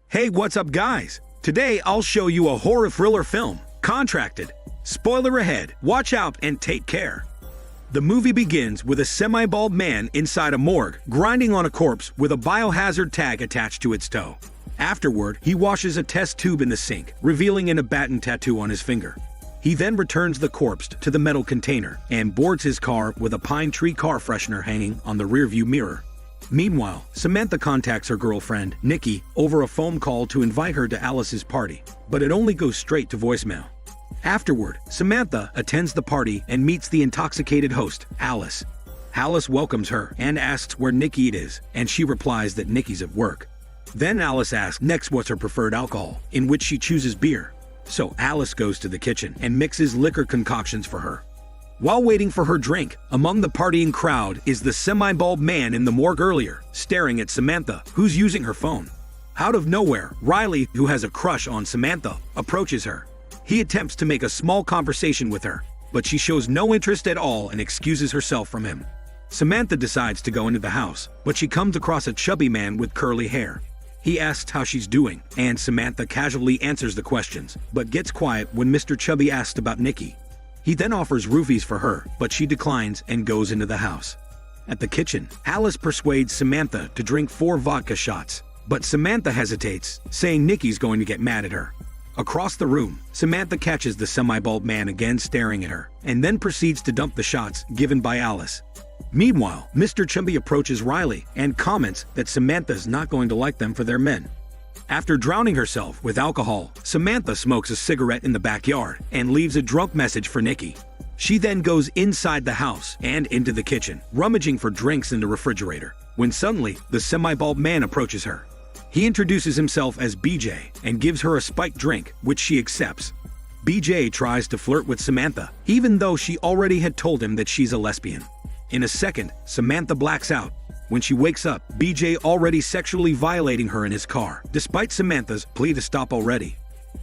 Hey, what's up guys? Today I'll show you a horror thriller film, Contracted. Spoiler ahead, watch out and take care. The movie begins with a semi-bald man inside a morgue grinding on a corpse with a biohazard tag attached to its toe. Afterward, he washes a test tube in the sink, revealing an abaton tattoo on his finger. He then returns the corpse to the metal container and boards his car with a pine tree car freshener hanging on the rearview mirror. Meanwhile, Samantha contacts her girlfriend, Nikki, over a phone call to invite her to Alice's party, but it only goes straight to voicemail. Afterward, Samantha attends the party and meets the intoxicated host, Alice. Alice welcomes her and asks where Nikki is, and she replies that Nikki's at work. Then Alice asks next what's her preferred alcohol, in which she chooses beer. So Alice goes to the kitchen and mixes liquor concoctions for her. While waiting for her drink, among the partying crowd is the semi-bald man in the morgue earlier, staring at Samantha, who's using her phone. Out of nowhere, Riley, who has a crush on Samantha, approaches her. He attempts to make a small conversation with her, but she shows no interest at all and excuses herself from him. Samantha decides to go into the house, but she comes across a chubby man with curly hair. He asks how she's doing, and Samantha casually answers the questions, but gets quiet when Mr. Chubby asks about Nikki. He then offers roofies for her, but she declines and goes into the house. At the kitchen, Alice persuades Samantha to drink 4 vodka shots, but Samantha hesitates, saying Nikki's going to get mad at her. Across the room, Samantha catches the semi-bald man again staring at her, and then proceeds to dump the shots given by Alice. Meanwhile, Mr. Chubby approaches Riley and comments that Samantha's not going to like them for their men. After drowning herself with alcohol, Samantha smokes a cigarette in the backyard and leaves a drunk message for Nikki. She then goes inside the house and into the kitchen, rummaging for drinks in the refrigerator, when suddenly the semi-bald man approaches her. He introduces himself as BJ and gives her a spiked drink, which she accepts. BJ tries to flirt with Samantha, even though she already had told him that she's a lesbian. In a second, Samantha blacks out. When she wakes up, BJ already sexually violating her in his car, despite Samantha's plea to stop already.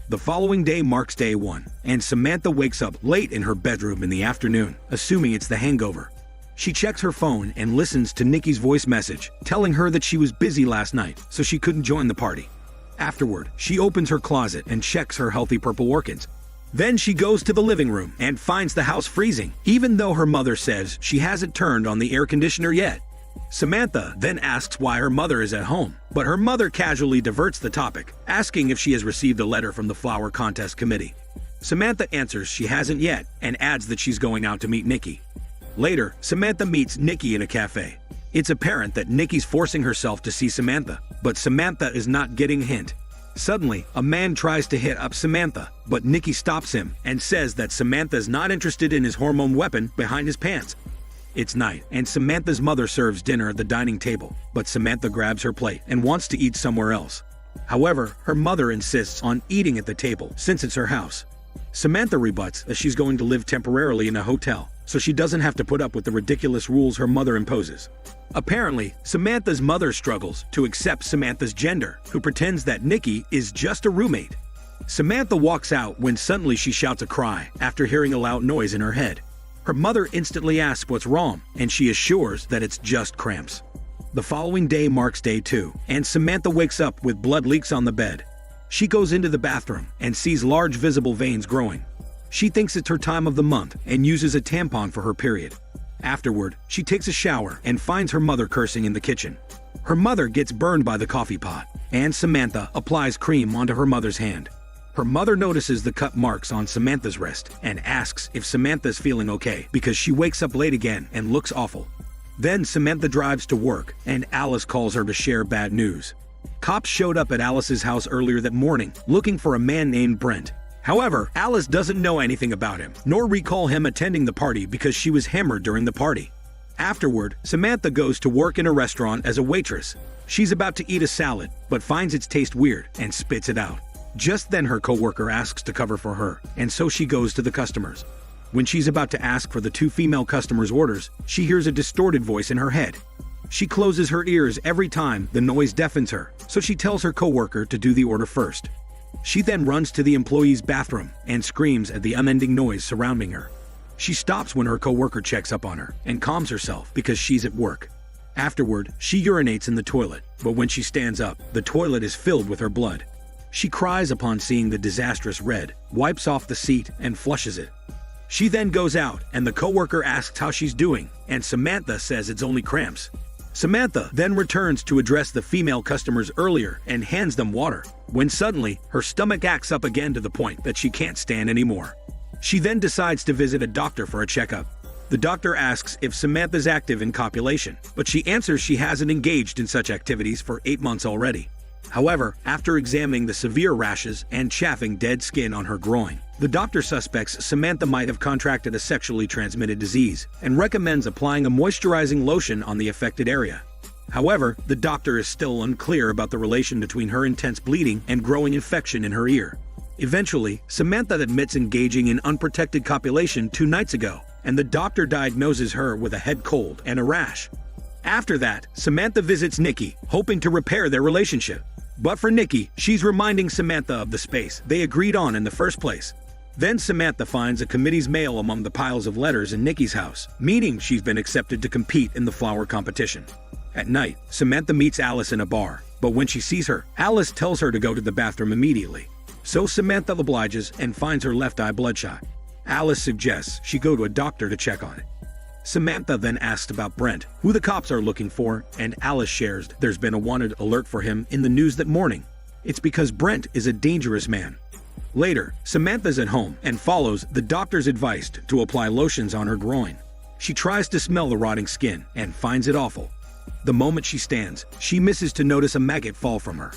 The following day marks day 1, and Samantha wakes up late in her bedroom in the afternoon, assuming it's the hangover. She checks her phone and listens to Nikki's voice message, telling her that she was busy last night, so she couldn't join the party. Afterward, she opens her closet and checks her healthy purple orchids. Then she goes to the living room and finds the house freezing, even though her mother says she hasn't turned on the air conditioner yet. Samantha then asks why her mother is at home, but her mother casually diverts the topic, asking if she has received a letter from the flower contest committee. Samantha answers she hasn't yet and adds that she's going out to meet Nikki. Later, Samantha meets Nikki in a cafe. It's apparent that Nikki's forcing herself to see Samantha, but Samantha is not getting a hint. Suddenly, a man tries to hit up Samantha, but Nikki stops him and says that Samantha is not interested in his hormone weapon behind his pants. It's night, and Samantha's mother serves dinner at the dining table, but Samantha grabs her plate and wants to eat somewhere else. However, her mother insists on eating at the table since it's her house. Samantha rebuts that she's going to live temporarily in a hotel, so she doesn't have to put up with the ridiculous rules her mother imposes. Apparently, Samantha's mother struggles to accept Samantha's gender, who pretends that Nikki is just a roommate. Samantha walks out when suddenly she shouts a cry after hearing a loud noise in her head. Her mother instantly asks what's wrong, and she assures that it's just cramps. The following day marks day 2, and Samantha wakes up with blood leaks on the bed. She goes into the bathroom and sees large visible veins growing. She thinks it's her time of the month and uses a tampon for her period. Afterward, she takes a shower and finds her mother cursing in the kitchen. Her mother gets burned by the coffee pot, and Samantha applies cream onto her mother's hand. Her mother notices the cut marks on Samantha's wrist and asks if Samantha's feeling okay because she wakes up late again and looks awful. Then Samantha drives to work and Alice calls her to share bad news. Cops showed up at Alice's house earlier that morning looking for a man named Brent. However, Alice doesn't know anything about him, nor recall him attending the party because she was hammered during the party. Afterward, Samantha goes to work in a restaurant as a waitress. She's about to eat a salad, but finds its taste weird and spits it out. Just then her coworker asks to cover for her, and so she goes to the customers. When she's about to ask for the 2 female customers' orders, she hears a distorted voice in her head. She closes her ears every time the noise deafens her, so she tells her coworker to do the order first. She then runs to the employee's bathroom and screams at the unending noise surrounding her. She stops when her coworker checks up on her and calms herself because she's at work. Afterward, she urinates in the toilet, but when she stands up, the toilet is filled with her blood. She cries upon seeing the disastrous red, wipes off the seat, and flushes it. She then goes out, and the coworker asks how she's doing, and Samantha says it's only cramps. Samantha then returns to address the female customers earlier and hands them water, when suddenly, her stomach acts up again to the point that she can't stand anymore. She then decides to visit a doctor for a checkup. The doctor asks if Samantha's active in copulation, but she answers she hasn't engaged in such activities for 8 months already. However, after examining the severe rashes and chaffing dead skin on her groin, the doctor suspects Samantha might have contracted a sexually transmitted disease and recommends applying a moisturizing lotion on the affected area. However, the doctor is still unclear about the relation between her intense bleeding and growing infection in her ear. Eventually, Samantha admits engaging in unprotected copulation 2 nights ago, and the doctor diagnoses her with a head cold and a rash. After that, Samantha visits Nikki, hoping to repair their relationship. But for Nikki, she's reminding Samantha of the space they agreed on in the first place. Then Samantha finds a committee's mail among the piles of letters in Nikki's house, meaning she's been accepted to compete in the flower competition. At night, Samantha meets Alice in a bar, but when she sees her, Alice tells her to go to the bathroom immediately. So Samantha obliges and finds her left eye bloodshot. Alice suggests she go to a doctor to check on it. Samantha then asks about Brent, who the cops are looking for, and Alice shares there's been a wanted alert for him in the news that morning. It's because Brent is a dangerous man. Later, Samantha's at home and follows the doctor's advice to apply lotions on her groin. She tries to smell the rotting skin and finds it awful. The moment she stands, she misses to notice a maggot fall from her.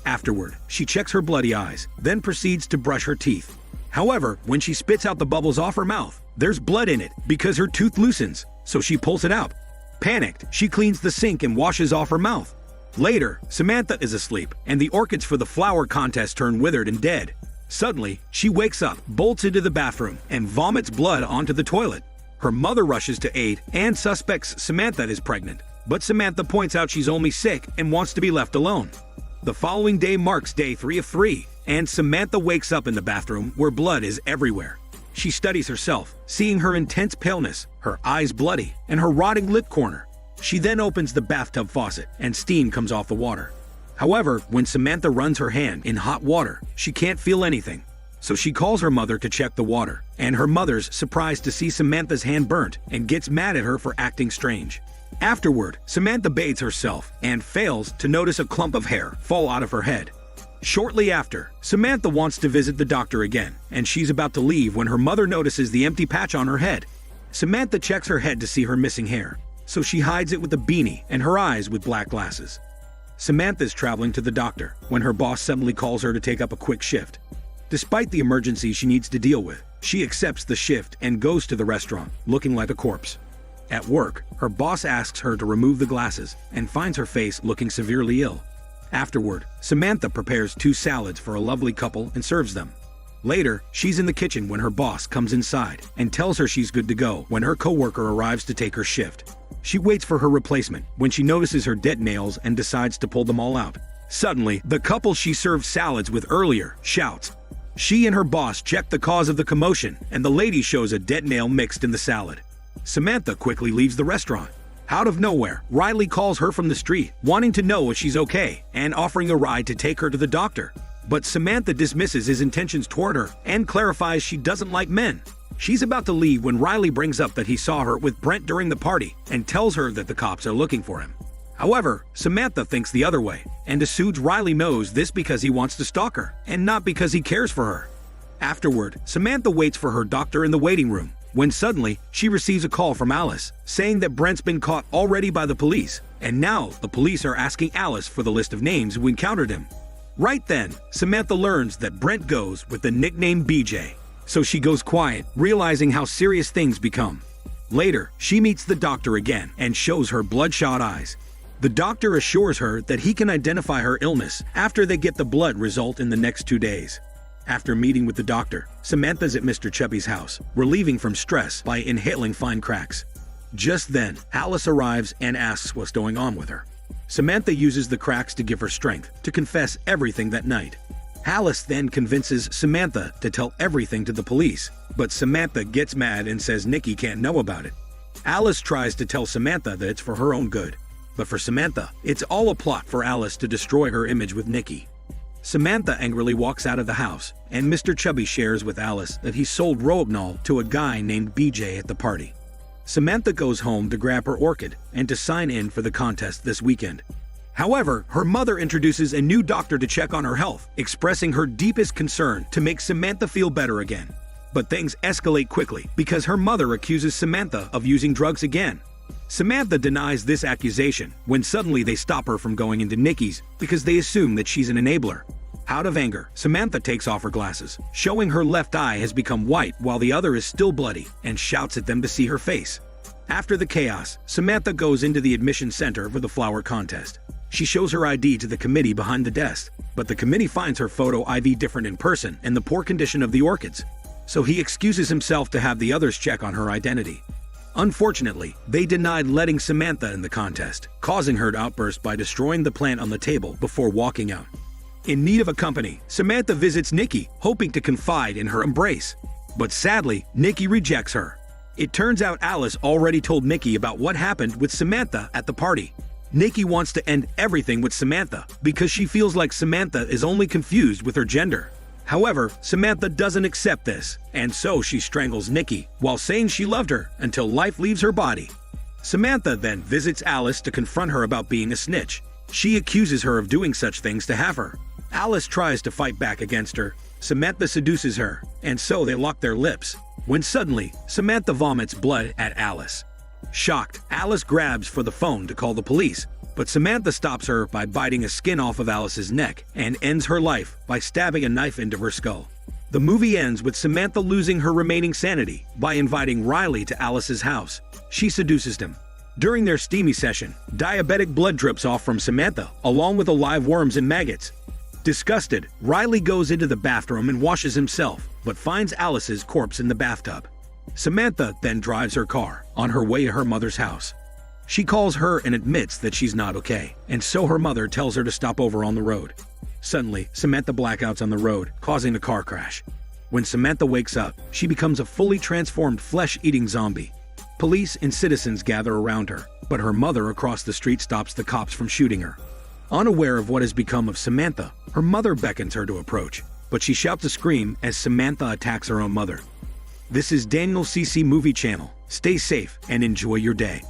Afterward, she checks her bloody eyes, then proceeds to brush her teeth. However, when she spits out the bubbles off her mouth, there's blood in it because her tooth loosens, so she pulls it out. Panicked, she cleans the sink and washes off her mouth. Later, Samantha is asleep, and the orchids for the flower contest turn withered and dead. Suddenly, she wakes up, bolts into the bathroom, and vomits blood onto the toilet. Her mother rushes to aid and suspects Samantha is pregnant, but Samantha points out she's only sick and wants to be left alone. The following day marks day 3 of 3, and Samantha wakes up in the bathroom where blood is everywhere. She studies herself, seeing her intense paleness, her eyes bloody, and her rotting lip corner. She then opens the bathtub faucet, and steam comes off the water. However, when Samantha runs her hand in hot water, she can't feel anything. So she calls her mother to check the water, and her mother's surprised to see Samantha's hand burnt and gets mad at her for acting strange. Afterward, Samantha bathes herself and fails to notice a clump of hair fall out of her head. Shortly after, Samantha wants to visit the doctor again, and she's about to leave when her mother notices the empty patch on her head. Samantha checks her head to see her missing hair, so she hides it with a beanie and her eyes with black glasses. Samantha's traveling to the doctor when her boss suddenly calls her to take up a quick shift. Despite the emergency she needs to deal with, she accepts the shift and goes to the restaurant, looking like a corpse. At work, her boss asks her to remove the glasses and finds her face looking severely ill. Afterward, Samantha prepares 2 salads for a lovely couple and serves them. Later, she's in the kitchen when her boss comes inside and tells her she's good to go when her coworker arrives to take her shift. She waits for her replacement when she notices her dead nails and decides to pull them all out. Suddenly, the couple she served salads with earlier shouts. She and her boss check the cause of the commotion, and the lady shows a dead nail mixed in the salad. Samantha quickly leaves the restaurant. Out of nowhere, Riley calls her from the street, wanting to know if she's okay and offering a ride to take her to the doctor. But Samantha dismisses his intentions toward her and clarifies she doesn't like men. She's about to leave when Riley brings up that he saw her with Brent during the party and tells her that the cops are looking for him. However, Samantha thinks the other way and assumes Riley knows this because he wants to stalk her and not because he cares for her. Afterward, Samantha waits for her doctor in the waiting room when suddenly she receives a call from Alice saying that Brent's been caught already by the police, and now the police are asking Alice for the list of names who encountered him. Right then, Samantha learns that Brent goes with the nickname BJ, so she goes quiet, realizing how serious things become. Later, she meets the doctor again and shows her bloodshot eyes. The doctor assures her that he can identify her illness after they get the blood result in the next 2 days. After meeting with the doctor, Samantha's at Mr. Chubby's house, relieving from stress by inhaling fine cracks. Just then, Alice arrives and asks what's going on with her. Samantha uses the cracks to give her strength to confess everything that night. Alice then convinces Samantha to tell everything to the police, But Samantha gets mad and says Nikki can't know about it. Alice tries to tell Samantha that it's for her own good. But for Samantha, it's all a plot for Alice to destroy her image with Nikki. Samantha angrily walks out of the house, and Mr. Chubby shares with Alice that he sold Rohypnol to a guy named BJ at the party. Samantha goes home to grab her orchid and to sign in for the contest this weekend. However, her mother introduces a new doctor to check on her health, expressing her deepest concern to make Samantha feel better again. But things escalate quickly because her mother accuses Samantha of using drugs again. Samantha denies this accusation when suddenly they stop her from going into Nikki's because they assume that she's an enabler. Out of anger, Samantha takes off her glasses, showing her left eye has become white while the other is still bloody, and shouts at them to see her face. After the chaos, Samantha goes into the admission center for the flower contest. She shows her ID to the committee behind the desk, but the committee finds her photo ID different in person and the poor condition of the orchids. So he excuses himself to have the others check on her identity. Unfortunately, they denied letting Samantha in the contest, causing her to outburst by destroying the plant on the table before walking out. In need of a company, Samantha visits Nikki, hoping to confide in her embrace. But sadly, Nikki rejects her. It turns out Alice already told Nikki about what happened with Samantha at the party. Nikki wants to end everything with Samantha because she feels like Samantha is only confused with her gender. However, Samantha doesn't accept this, and so she strangles Nikki while saying she loved her until life leaves her body. Samantha then visits Alice to confront her about being a snitch. She accuses her of doing such things to have her. Alice tries to fight back against her. Samantha seduces her, and so they lock their lips, when suddenly, Samantha vomits blood at Alice. Shocked, Alice grabs for the phone to call the police, but Samantha stops her by biting a skin off of Alice's neck and ends her life by stabbing a knife into her skull. The movie ends with Samantha losing her remaining sanity by inviting Riley to Alice's house. She seduces him. During their steamy session, diabetic blood drips off from Samantha, along with the live worms and maggots. Disgusted, Riley goes into the bathroom and washes himself, but finds Alice's corpse in the bathtub. Samantha then drives her car on her way to her mother's house. She calls her and admits that she's not okay, and so her mother tells her to stop over on the road. Suddenly, Samantha blackouts on the road, causing a car crash. When Samantha wakes up, she becomes a fully transformed flesh-eating zombie. Police and citizens gather around her, but her mother across the street stops the cops from shooting her. Unaware of what has become of Samantha, her mother beckons her to approach, but she shouts a scream as Samantha attacks her own mother. This is Daniel CC Movie Channel. Stay safe and enjoy your day.